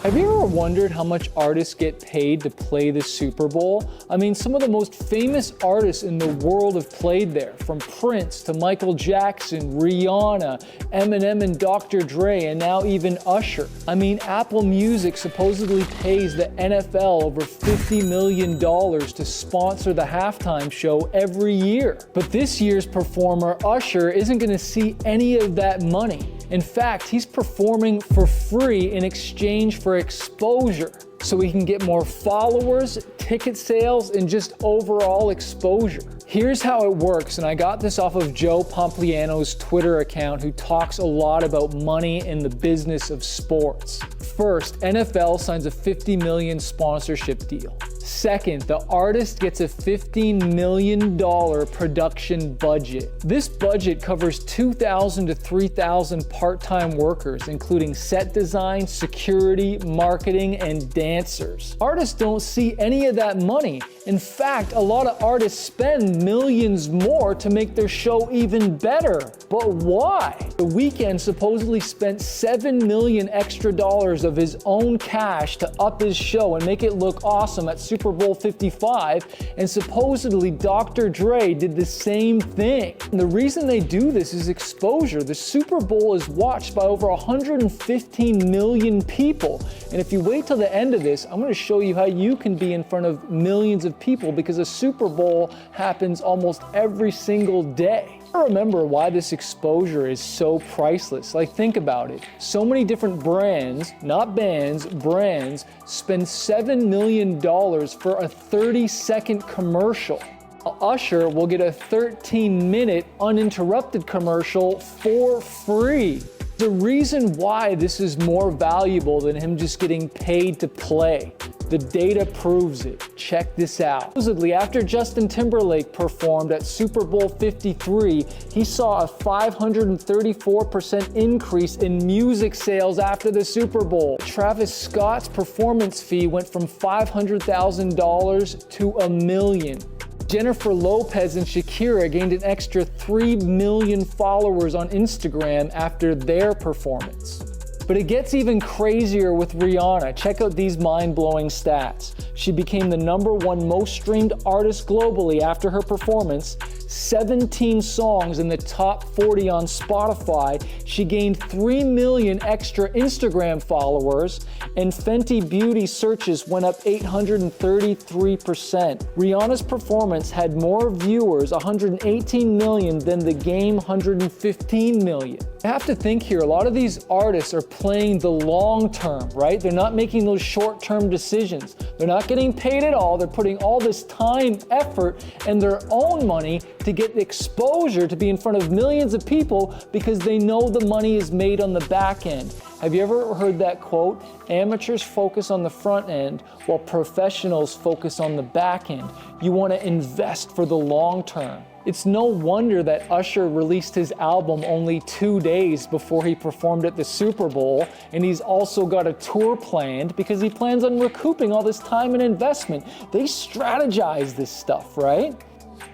Have you ever wondered how much artists get paid to play the Super Bowl? I mean, some of the most famous artists in the world have played there, from Prince to Michael Jackson, Rihanna, Eminem and Dr.Dre, and now even Usher. I mean, Apple Music supposedly pays the NFL over $50 million to sponsor the halftime show every year. But this year's performer, Usher, isn't going to see any of that money. In fact, he's performing for free in exchange for exposure, so he can get more followers, ticket sales, and just overall exposure. Here's how it works, and I got this off of Joe Pompliano's Twitter account, who talks a lot about money and the business of sports. First, NFL signs a $50 million sponsorship deal. Second, the artist gets a $15 million production budget. This budget covers 2,000 to 3,000 part-time workers, including set design, security, marketing, and dancers. Artists don't see any of that money. In fact, a lot of artists spend millions more to make their show even better. But why? The Weekend supposedly spent $7 million extra of his own cash to up his show and make it look awesome at Super Bowl 55, and supposedly Dr. Dre did the same thing. And the reason they do this is exposure. The Super Bowl is watched by over 115 million people. And if you wait till the end of this, I'm going to show you how you can be in front of millions of people, because a Super Bowl happens almost every single day. I remember why this exposure is so priceless. Like, think about it. So many different brands, not bands, brands, spend $7 million for a 30-second commercial. Usher will get a 13-minute uninterrupted commercial for free. The reason why this is more valuable than him just getting paid to play. The data proves it. Check this out. Supposedly, after Justin Timberlake performed at Super Bowl 53, he saw a 534% increase in music sales after the Super Bowl. Travis Scott's performance fee went from $500,000 to $1 million. Jennifer Lopez and Shakira gained an extra 3 million followers on Instagram after their performance. But it gets even crazier with Rihanna. Check out these mind-blowing stats. She became the #1 most streamed artist globally after her performance. 17 songs in the top 40 on Spotify. She gained 3 million extra Instagram followers, and Fenty Beauty searches went up 833%. Rihanna's performance had more viewers, 118 million, than the game, 115 million. You have to think here, a lot of these artists are playing the long term, right? They're not making those short-term decisions. They're not getting paid at all. They're putting all this time, effort, and their own money to get exposure, to be in front of millions of people, because they know the money is made on the back end. Have you ever heard that quote? Amateurs focus on the front end while professionals focus on the back end. You want to invest for the long term. It's no wonder that Usher released his album only 2 days before he performed at the Super Bowl, and he's also got a tour planned because he plans on recouping all this time and investment. They strategize this stuff, right?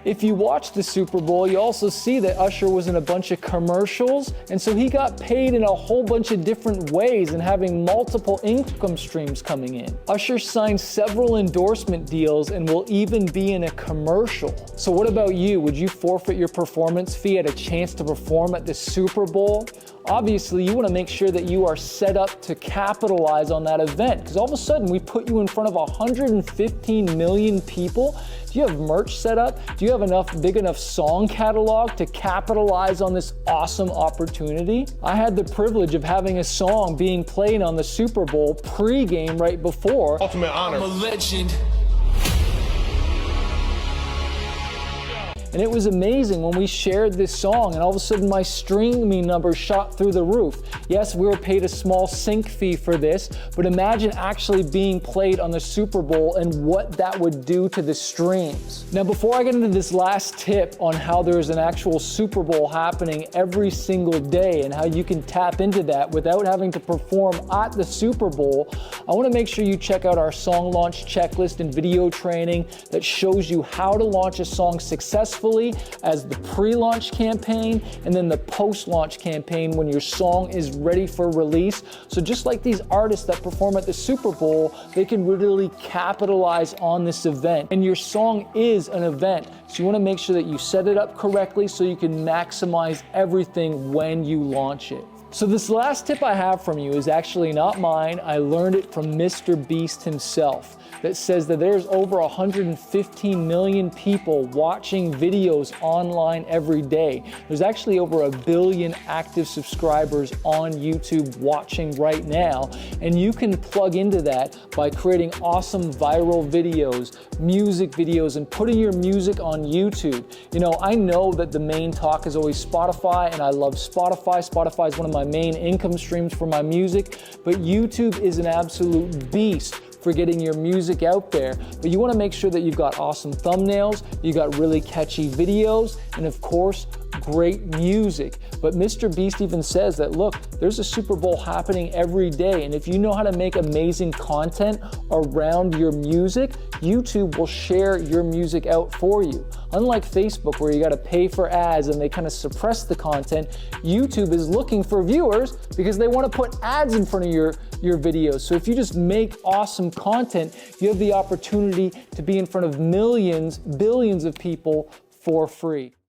If you watch the Super Bowl, you also see that Usher was in a bunch of commercials, and so he got paid in a whole bunch of different ways and having multiple income streams coming in. Usher signed several endorsement deals and will even be in a commercial. So what about you? Would you forfeit your performance fee at a chance to perform at the Super Bowl? Obviously, you want to make sure that you are set up to capitalize on that event, because all of a sudden we put you in front of 115 million people. Do you have merch set up? Do you have big enough song catalog to capitalize on this awesome opportunity? I had the privilege of having a song being played on the Super Bowl pre-game right before. Ultimate honor. I'm a legend. And it was amazing when we shared this song and all of a sudden my streaming numbers shot through the roof. Yes, we were paid a small sync fee for this, but imagine actually being played on the Super Bowl and what that would do to the streams. Now, before I get into this last tip on how there's an actual Super Bowl happening every single day and how you can tap into that without having to perform at the Super Bowl, I want to make sure you check out our song launch checklist and video training that shows you how to launch a song successfully as the pre-launch campaign and then the post-launch campaign when your song is ready for release. So just like these artists that perform at the Super Bowl, they can really capitalize on this event. And your song is an event, so you want to make sure that you set it up correctly so you can maximize everything when you launch it. So this last tip I have from you is actually not mine. I learned it from Mr. Beast himself, that says that there's over 115 million people watching videos online every day. There's actually over 1 billion active subscribers on YouTube watching right now, and you can plug into that by creating awesome viral videos, music videos, and putting your music on YouTube. You know, I know that the main talk is always Spotify, and I love Spotify. Spotify is one of my main income streams for my music, but YouTube is an absolute beast for getting your music out there. But you want to make sure that you've got awesome thumbnails, you got really catchy videos, and of course, great music. But Mr. Beast even says that, look, there's a Super Bowl happening every day, and if you know how to make amazing content around your music, YouTube will share your music out for you. Unlike Facebook, where you got to pay for ads and they kind of suppress the content, YouTube is looking for viewers because they want to put ads in front of your videos. So if you just make awesome content, you have the opportunity to be in front of millions, billions of people for free.